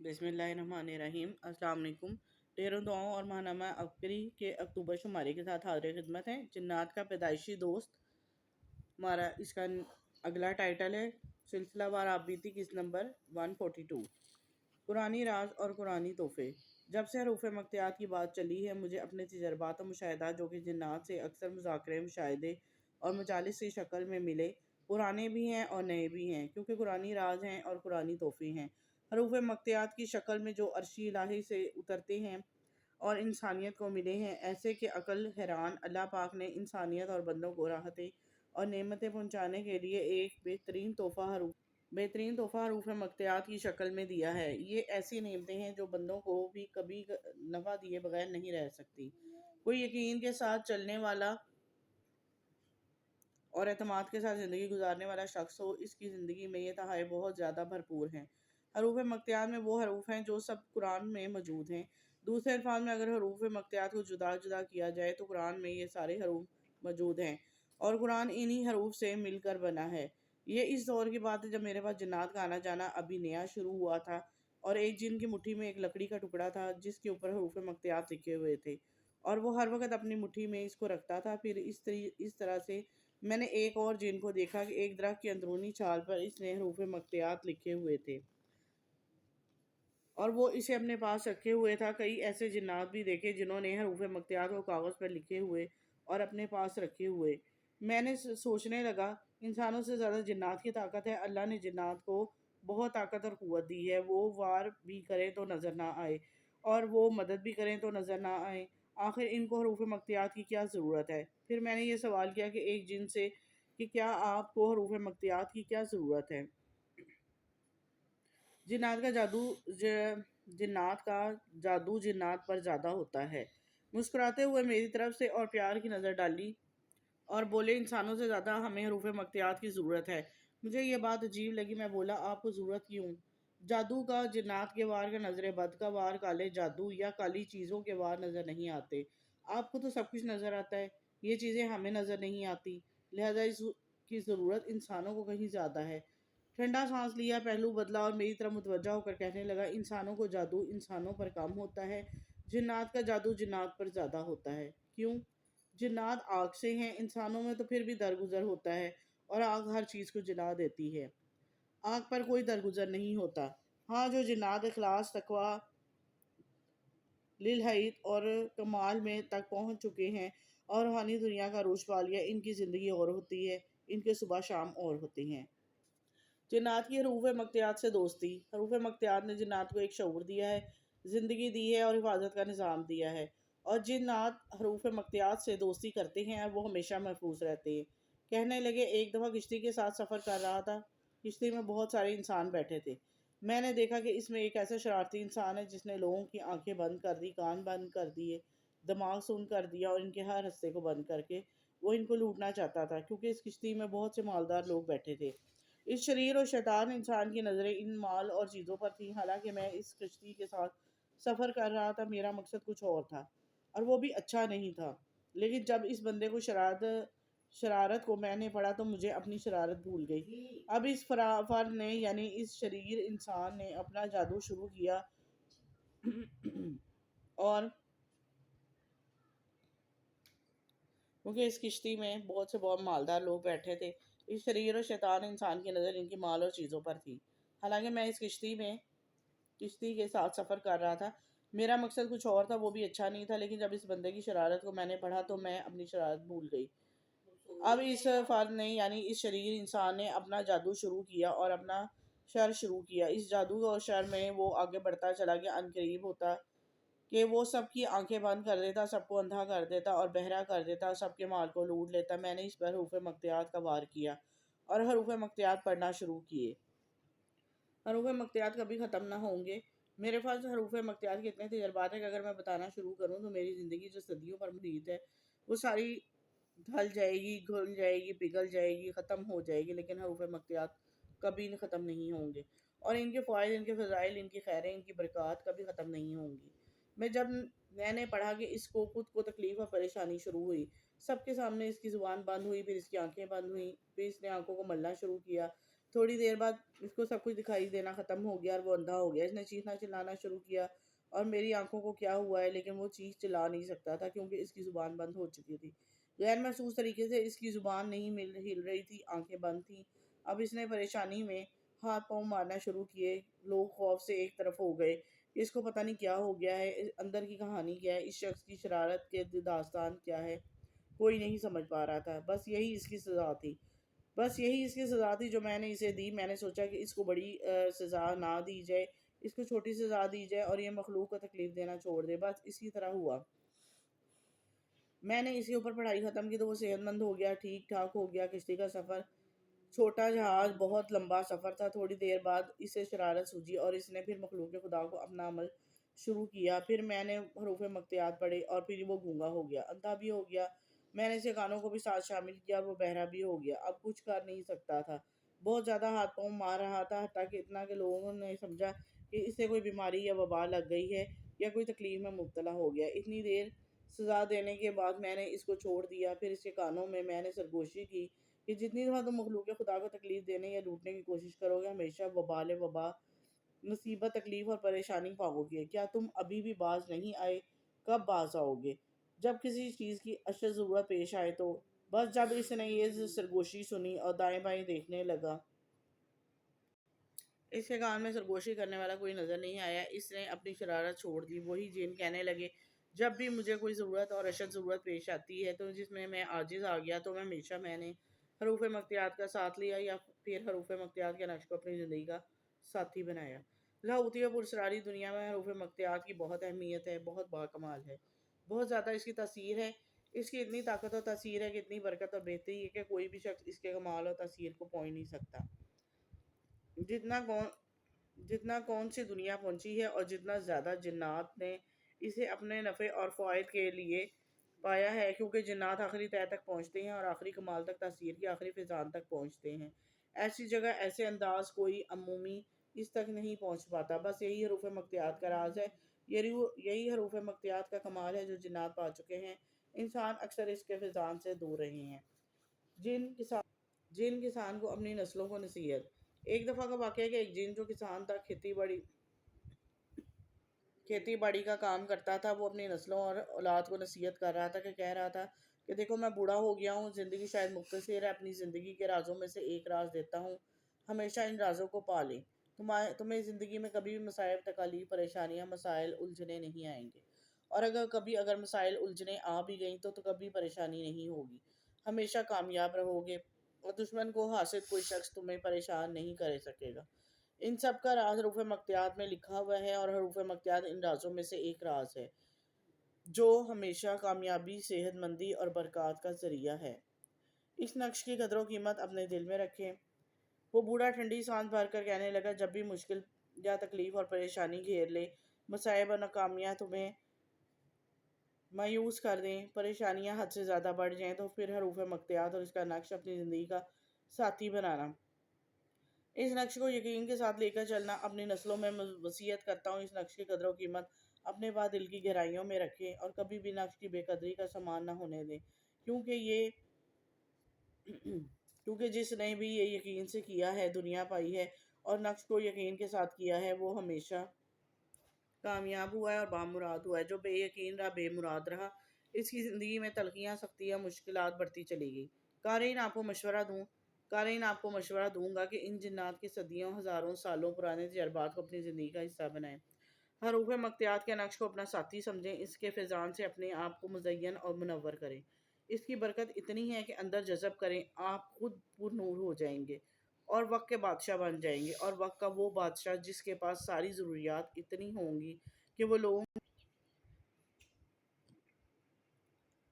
बिस्मिल्लाहिर्रहमानिर्रहीम। अस्सलाम वालेकुम। ढेरों दुआओं और माहनामा अबकरी के अक्टूबर शुमारे के साथ हाजिर खिदमत है। जिन्नात का पैदाइशी दोस्त हमारा इसका अगला टाइटल है सिलसिलावार आपबीती किस्त नंबर 142, कुरानी राज और कुरानी तोहफे। जब से हरूफ मक्तियात की बात चली है, मुझे अपने तजर्बात और मुशाहिदात जो कि जिन्नात से अक्सर मुज़ाकरे, मुशाहिदे और मजालिस की शक्ल में मिले, पुराने भी हैं और नए भी हैं, क्योंकि कुरानी राज हैं और कुरानी तोहफे हैं। हरूफ मक्तियात की शक्ल में जो अर्शी इलाही से उतरते हैं और इंसानियत को मिले हैं, ऐसे कि अकल हैरान। अल्लाह पाक ने इंसानियत और बंदों को राहतें और नेमतें पहुँचाने के लिए एक बेहतरीन तोहफ़ा हरूफ मक्तियात की शक्ल में दिया है। ये ऐसी नेमतें हैं जो बंदों को भी कभी नफ़ा दिए बगैर नहीं रह सकती। कोई यकीन के साथ चलने वाला और एतमाद के साथ ज़िंदगी गुजारने वाला शख्स हो, इसकी ज़िंदगी में ये तहाए बहुत ज़्यादा भरपूर हैं। हरूफ मक्तियात में वो हरूफ हैं जो सब कुरान में मौजूद हैं। दूसरे अल्फाज में अगर हरूफ मक्तियात को जुदा जुदा किया जाए तो कुरान में ये सारे हरूफ मौजूद हैं और कुरान इन्हीं हरूफ से मिलकर बना है। ये इस दौर की बात है जब मेरे पास जिन्नात का आना जाना अभी नया शुरू हुआ था और एक जिन की मुट्ठी में एक लकड़ी का टुकड़ा था जिसके ऊपर हरूफ मक्तियात लिखे हुए थे, और वो हर वक्त अपनी मुट्ठी में इसको रखता था। फिर इस तरह से मैंने एक और जिन को देखा कि एक दरख्त की अंदरूनी छाल पर इसने हरूफ मक्तियात लिखे हुए थे और वो इसे अपने पास रखे हुए था। कई ऐसे जिन्नात भी देखे जिन्होंने हरूफ मक्तियात को कागज़ पर लिखे हुए और अपने पास रखे हुए। मैंने सोचने लगा, इंसानों से ज़्यादा जिन्नात की ताकत है। अल्लाह ने जिन्नात को बहुत ताकत और क़ुव्वत दी है। वो वार भी करें तो नज़र ना आए और वो मदद भी करें तो नज़र ना आए। आखिर इनको हरूफ मक्तियात की क्या ज़रूरत है? फिर मैंने ये सवाल किया कि एक जिन से कि क्या आपको हरूफ मक्तियात की क्या ज़रूरत है? जिन्नात का जादू जिन्नात पर ज़्यादा होता है। मुस्कुराते हुए मेरी तरफ से और प्यार की नज़र डाली और बोले, इंसानों से ज़्यादा हमें हरूफ मक्तियात की ज़रूरत है। मुझे ये बात अजीब लगी। मैं बोला, आपको ज़रूरत क्यों? जादू का जिन्नात के वार का नज़र बद का वार, काले जादू या काली चीज़ों के वार नज़र नहीं आते। आपको तो सब कुछ नज़र आता है, ये चीज़ें हमें नज़र नहीं आती, लिहाजा इसकी ज़रूरत इंसानों को कहीं ज़्यादा है। ठंडा सांस लिया, पहलू बदला और मेरी तरफ मुतवज्जा होकर कहने लगा, इंसानों को जादू इंसानों पर कम होता है, जिन्नात का जादू जिन्नात पर ज़्यादा होता है। क्यों? जिन्नात आग से हैं, इंसानों में तो फिर भी दरगुजर होता है और आग हर चीज़ को जला देती है। आग पर कोई दरगुजर नहीं होता। हाँ, जो जिन्नात इखलास, तकवा, लिलहईत और कमाल में तक पहुँच चुके हैं और रूहानी दुनिया का रूश पा लिया, इनकी ज़िंदगी और होती है, इनके सुबह शाम और होती हैं। जिन्नात की हरूफ मक्तियात से दोस्ती। हरूफ मक्तियात ने जिन्नात को एक शऊर दिया है, ज़िंदगी दी है और हिफाजत का निज़ाम दिया है, और जिन्नात हरूफ मक्तियात से दोस्ती करते हैं और वो हमेशा महफूज रहते हैं। कहने लगे, एक दफ़ा किश्ती के साथ सफ़र कर रहा था। किश्ती में बहुत सारे इंसान बैठे थे। मैंने देखा कि इसमें एक ऐसा शरारती इंसान है जिसने लोगों की आंखें बंद कर दी, कान बंद कर दिए, दिमाग सुन कर दिया और इनके हर हिस्से को बंद करके वो इनको लूटना चाहता था, क्योंकि इस किश्ती में बहुत से मालदार लोग बैठे थे। इस शरीर और शैतान इंसान की नज़रें इन माल और चीज़ों पर थीं। हालांकि मैं इस कश्ती के साथ सफ़र कर रहा था, मेरा मकसद कुछ और था और वो भी अच्छा नहीं था। लेकिन जब इस बंदे को शरारत को मैंने पढ़ा तो मुझे अपनी शरारत भूल गई। अब इस फर ने यानी इस शरीर इंसान ने अपना जादू शुरू किया और क्योंकि इस किश्ती में बहुत मालदार लोग बैठे थे, इस शरीर और शैतान इंसान की नज़र इनकी माल और चीज़ों पर थी। हालांकि मैं इस किश्ती के साथ सफ़र कर रहा था, मेरा मकसद कुछ और था, वो भी अच्छा नहीं था। लेकिन जब इस बंदे की शरारत को मैंने पढ़ा तो मैं अपनी शरारत भूल गई। अब इस फर्द ने यानी इस शरीर इंसान ने अपना जादू शुरू किया और अपना शर शुरू किया। इस जादू और शर में वो आगे बढ़ता चला गया। अनकरीब होता कि वो सबकी आंखें बंद कर देता, सबको अंधा कर देता और बहरा कर देता, सबके माल को लूट लेता। मैंने इस पर हरूफ मक्तियात का वार किया और हरूफ मक्तियात पढ़ना शुरू किए। हरूफ मक्तियात कभी ख़त्म ना होंगे। मेरे पास हरूफ मक्तियात के इतने तजर्बात हैं कि अगर मैं बताना शुरू करूँ तो मेरी ज़िंदगी जो सदियों पर मुहित है वो सारी ढल जाएगी, घुल जाएगी, पिघल जाएगी, ख़त्म हो जाएगी, लेकिन हरूफ मक्तियात कभी ख़त्म नहीं होंगे और इनके फ़ायदे, इनके फ़ज़ाइल, इनकी खैरें, इनकी बरक़ात कभी ख़त्म नहीं होंगी। मैंने पढ़ा कि इसको खुद को तकलीफ़ और परेशानी शुरू हुई। सबके सामने इसकी ज़ुबान बंद हुई, फिर इसकी आंखें बंद हुई, फिर इसने आंखों को मलना शुरू किया थोड़ी देर बाद इसको सब कुछ दिखाई देना ख़त्म हो गया और वो अंधा हो गया। इसने चीखना चिल्लाना शुरू किया और मेरी आंखों को क्या हुआ है, लेकिन वो चीख चिल्ला नहीं सकता था क्योंकि इसकी ज़ुबान बंद हो चुकी थी। गैर महसूस तरीके से इसकी ज़ुबान नहीं हिल रही थी, आंखें बंद थीं। अब इसने परेशानी में हाथ पाँव मारना शुरू किए। लोग खौफ से एक तरफ हो गए। इसको पता नहीं क्या हो गया है, अंदर की कहानी क्या है, इस शख्स की शरारत के दास्तान क्या है, कोई नहीं समझ पा रहा था। बस यही इसकी सज़ा थी जो मैंने इसे दी। मैंने सोचा कि इसको बड़ी सज़ा ना दी जाए, इसको छोटी सज़ा दी जाए और ये मखलूक को तकलीफ़ देना छोड़ दे। बस इसी तरह हुआ। मैंने इसके ऊपर पढ़ाई ख़त्म की तो वो सेहतमंद हो गया, ठीक ठाक हो गया। किश्ती का सफ़र छोटा जहाज बहुत लंबा सफ़र था। थोड़ी देर बाद इसे शरारत सूझी और इसने फिर मखलूक खुदा को अपना अमल शुरू किया। फिर मैंने हरूफ मक्तियात पढ़े और फिर वो गूंगा हो गया, अंधा भी हो गया। मैंने इसे कानों को भी साथ शामिल किया और वो बहरा भी हो गया। अब कुछ कर नहीं सकता था, बहुत ज़्यादा हाथ पाँव मार रहा था, हत्ता कि इतना कि लोगों ने समझा कि इसे कोई बीमारी या वबा लग गई है या कोई तकलीफ में मुब्तला हो गया। इतनी देर सज़ा देने के बाद मैंने इसको छोड़ दिया। फिर इसके कानों में मैंने सरगोशी की कि जितनी दफ़ा तुम मखलूक खुदा को तकलीफ़ देने या लूटने की कोशिश करोगे, हमेशा वबाल वबा, मुसीबत, तकलीफ़ और परेशानी पाओगे। क्या तुम अभी भी बाज नहीं आए? कब बाज आओगे? जब किसी चीज़ की अशद ज़रूरत पेश आए तो। बस जब इसने ये सरगोशी सुनी और दाएं बाएं देखने लगा, इसके कान में सरगोशी करने वाला कोई नज़र नहीं आया। इसने अपनी शरारत छोड़ दी। वही जिन कहने लगे, जब भी मुझे कोई ज़रूरत और अशद ज़रूरत पेश आती है तो जिसमें मैं आजिज़ आ गया तो मैंने हरूफ मख्तियात का साथ लिया या फिर हरूफ मख्तियात के नक्श को अपनी ज़िंदगी का साथी बनाया। लाहौती और पुरस्रारी दुनिया में हरूफ मख्तियात की बहुत अहमियत है, बहुत बाकमाल है, बहुत ज़्यादा इसकी तासीर है। इसकी इतनी ताकत और तासीर है कि इतनी बरकत और बेहतरी है कि कोई भी शख्स इसके कमाल और तासीर को पहुँच नहीं सकता। जितना कौन जितना कौन सी दुनिया पहुंची है और जितना ज़्यादा जिन्नात ने इसे अपने नफ़े और फ़वाइद के लिए पाया है, क्योंकि जिन्नात आखिरी तय तक पहुंचते हैं और आखिरी कमाल तक, तासीर की आखिरी फिजान तक पहुंचते हैं। ऐसी जगह, ऐसे अंदाज कोई अमूमी इस तक नहीं पहुंच पाता। बस यही हरूफ मख्तियात का राज है, यही हरूफ मख्तियात का कमाल है जो जिन्नात पा चुके हैं। इंसान अक्सर इसके फिजान से दूर रहे हैं। जिन किसान को अपनी नस्लों को नसीहत। एक दफ़ा का वाक़या है कि एक जिन जो किसान था, खेती बाड़ी का काम करता था, वो अपनी नस्लों और औलाद को नसीहत कर रहा था कि कह रहा था कि देखो, मैं बूढ़ा हो गया हूँ, ज़िंदगी शायद मुख्तसर है, अपनी ज़िंदगी के राज़ों में से एक राज देता हूँ, हमेशा इन राज़ों को पालें। तुम्हें ज़िंदगी में कभी भी मसाइब, तकालीफ, परेशानियाँ, मसाइल, उलझने नहीं आएंगे। और अगर मसाइल, उलझने आ भी गई तो कभी परेशानी नहीं होगी, हमेशा कामयाब रहोगे और दुश्मन को हासिल कोई शख्स तुम्हें परेशान नहीं कर सकेगा। इन सब का राज हरूफ मख्तियात में लिखा हुआ है और हरूफ मख्तियात इन राजों में से एक राज है जो हमेशा कामयाबी, सेहतमंदी और बरकत का ज़रिया है। इस नक्श की कदर कीमत अपने दिल में रखें। वो बूढ़ा ठंडी सांस भर कर कहने लगा, जब भी मुश्किल या तकलीफ़ और परेशानी घेर ले, मसाइब और नाकामियाँ तुम्हें मायूस कर दें, परेशानियाँ हद से ज़्यादा बढ़ जाएँ, तो फिर हरूफ मख्तियात और इसका नक्श अपनी ज़िंदगी का साथी बनाना। इस नक्श को यकीन के साथ लेकर चलना। अपनी नस्लों में वसीयत करता हूँ, इस नक्श की कदर कीमत अपने बाद दिल की गहराइयों में रखें और कभी भी नक्श की बेकदरी का सामान ना होने दें, क्योंकि ये क्योंकि जिसने भी ये यकीन से किया है, दुनिया पाई है और नक्श को यकीन के साथ किया है, वो हमेशा कामयाब हुआ है और बामुराद हुआ है। जो बेयकीन रहा, बेमुराद रहा, इसकी ज़िंदगी में तलखियाँ, सख्तियाँ, मुश्किलात बढ़ती चली गई। क़ारीन आपको मशवरा दूँ क़ारीन आपको मशवरा दूंगा कि इन जिन्नात के सदियों, हज़ारों सालों पुराने तजर्बात को अपनी ज़िंदगी का हिस्सा बनाएं। हरूफ मख्तियात के नक्श को अपना साथी समझें, इसके फैज़ान से अपने आप को मुज़य्यन और मुनव्वर करें। इसकी बरकत इतनी है कि अंदर जज़ब करें, आप खुद पुरनूर हो जाएंगे और वक्त के बादशाह बन जाएंगे। और वक्त का वो बादशाह जिसके पास सारी ज़रूरियात इतनी होंगी कि वो लोगों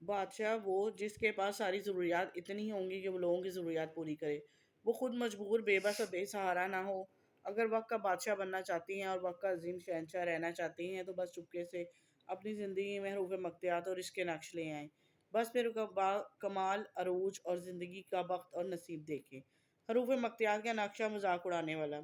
बादशाह वो जिसके पास सारी ज़रूरियात इतनी होंगी कि वो लोगों की ज़रूरियात पूरी करे, वो ख़ुद मजबूर, बेबस और बेसहारा ना हो। अगर वक्त का बादशाह बनना चाहती हैं और वक्त का अजीम शहंशाह रहना चाहती हैं तो बस चुपके से अपनी ज़िंदगी में हरूफ मख्तियात और इसके नक्श ले आएँ। बस फिर कमाल, अरूज और ज़िंदगी का वक्त और नसीब देखें। हरूफ मख्तियात का नक्शा मजाक उड़ाने वाला।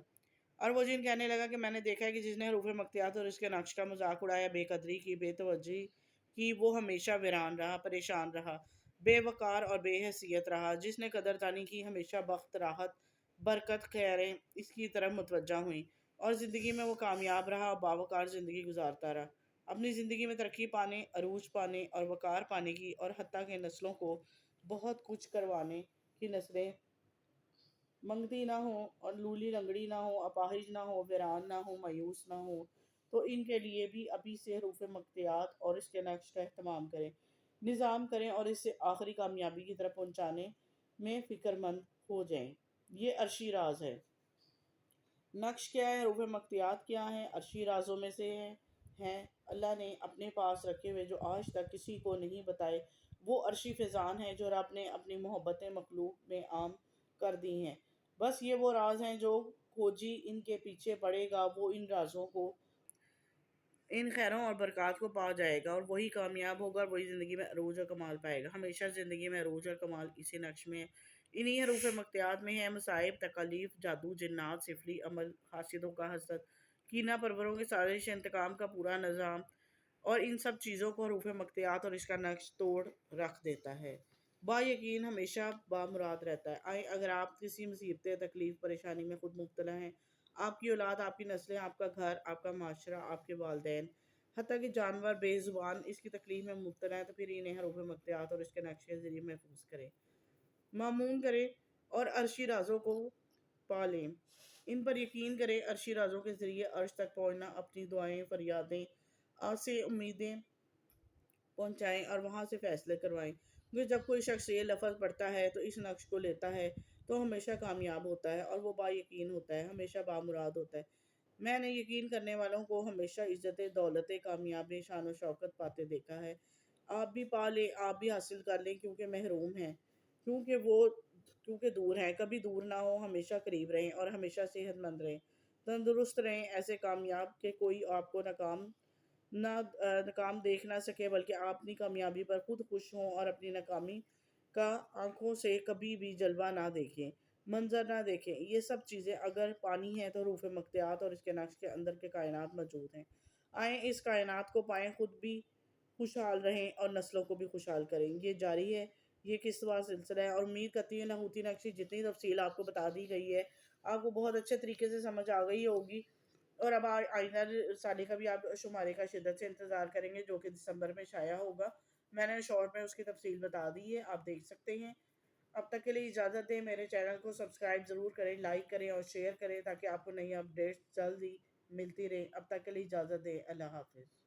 और वो जिन कहने लगा कि मैंने देखा है कि जिसने हरूफ मख्तियात और इसके नक्श का मजाक उड़ाया, बेकदरी की, बेतवज्जी की, वो हमेशा वीरान रहा, परेशान रहा, बेवकार और बेहैसियत रहा। जिसने कदरदानी की, हमेशा बख्त, राहत, برکت خیریں اس کی طرف متوجہ ہوئیں اور زندگی میں وہ کامیاب رہا اور باوقار زندگی گزارتا رہا۔ اپنی زندگی میں ترقی پانے، عروج پانے اور وقار پانے کی اور حتیٰ کہ نسلوں کو بہت کچھ کروانے کی نسلیں منگتی نہ ہوں اور لولی لنگڑی نہ ہو، اپاہج نہ ہو، ویران نہ ہو، مایوس نہ ہو، تو ان کے لیے بھی ابھی سے حروف مقطعات اور اس کے نقش کا اہتمام کریں، نظام کریں اور اسے آخری کامیابی کی طرف پہنچانے میں فکر مند ہو جائیں۔ یہ عرشی راز ہے۔ نقش کیا ہے؟ حروف مقطعات کیا ہیں؟ عرشی رازوں میں سے ہیں۔ اللہ نے اپنے پاس رکھے ہوئے جو آج تک کسی کو نہیں بتائے، وہ عرشی فیضان ہیں جو رب نے اپنی محبتیں مخلوق میں عام کر دی ہیں۔ بس یہ وہ راز ہیں جو کھوجی ان کے پیچھے پڑے گا، وہ ان رازوں کو، ان خیروں اور برکات کو پا جائے گا اور وہی کامیاب ہوگا اور وہی زندگی میں عروج اور کمال پائے گا۔ ہمیشہ زندگی میں عروج اور کمال اسی نقش میں ہے، انہی حروف مقطعات میں ہے۔ مصائب، تکالیف، جادو، جنات، سفلی عمل، حاسدوں کا حسد، کینہ پروروں کی سازش، انتقام کا پورا نظام، اور ان سب چیزوں کو حروف مقطعات اور اس کا نقش توڑ رکھ دیتا ہے۔ با یقین ہمیشہ بامراد رہتا ہے۔ آئیں اگر آپ کسی مصیبت، تکلیف، پریشانی میں خود مبتلا ہیں، آپ کی اولاد، آپ کی نسلیں، آپ کا گھر، آپ کا معاشرہ، آپ کے والدین، حتیٰ کہ جانور بے زبان اس کی تکلیف میں مبتلا ہیں، تو پھر انہیں حروف مقطعات اور اس کے نقش کے ذریعے محفوظ کریں، معمون کریں اور عرشی رازوں کو پا لیں۔ ان پر یقین کریں، عرشی رازوں کے ذریعے عرش تک پہنچنا، اپنی دعائیں، فریادیں، آسیں، امیدیں پہنچائیں اور وہاں سے فیصلے کروائیں، کیونکہ جب کوئی شخص یہ لفظ پڑھتا ہے تو اس نقش کو لیتا ہے تو ہمیشہ کامیاب ہوتا ہے اور وہ با یقین ہوتا ہے، ہمیشہ بامراد ہوتا ہے۔ میں نے یقین کرنے والوں کو ہمیشہ عزت، دولت، کامیابی، شان و شوکت پاتے دیکھا ہے۔ آپ بھی پا لیں، آپ بھی حاصل کر لیں، کیونکہ محروم ہیں، کیونکہ دور ہیں، کبھی دور نہ ہو، ہمیشہ قریب رہیں اور ہمیشہ صحت مند رہیں، تندرست رہیں، ایسے کامیاب کہ کوئی آپ کو ناکام دیکھ نہ سکے، بلکہ آپ اپنی کامیابی پر خود خوش ہوں اور اپنی ناکامی کا آنکھوں سے کبھی بھی جلوہ نہ دیکھیں، منظر نہ دیکھیں۔ یہ سب چیزیں اگر پانی ہیں تو حروف مقطعات اور اس کے نقش کے اندر کے کائنات موجود ہیں۔ آئیں اس کائنات کو پائیں، خود بھی خوشحال رہیں اور نسلوں کو بھی خوشحال کریں۔ یہ جاری ہے، یہ قسط سلسلہ ہے، اور امید کرتی ہوں لاہوتی نقشی جتنی تفصیل آپ کو بتا دی گئی ہے آپ کو بہت اچھے طریقے سے سمجھ آ گئی ہوگی، اور اب آئندہ رسالے کا بھی آپ شمارے کا شدت سے انتظار کریں گے جو کہ دسمبر میں شائع ہوگا۔ میں نے شارٹ میں اس کی تفصیل بتا دی ہے، آپ دیکھ سکتے ہیں۔ اب تک کے لیے اجازت دیں، میرے چینل کو سبسکرائب ضرور کریں، لائک کریں اور شیئر کریں تاکہ آپ کو نئی اپڈیٹس جلد ہی ملتی رہیں۔ اب تک کے لیے اجازت دیں، اللہ حافظ۔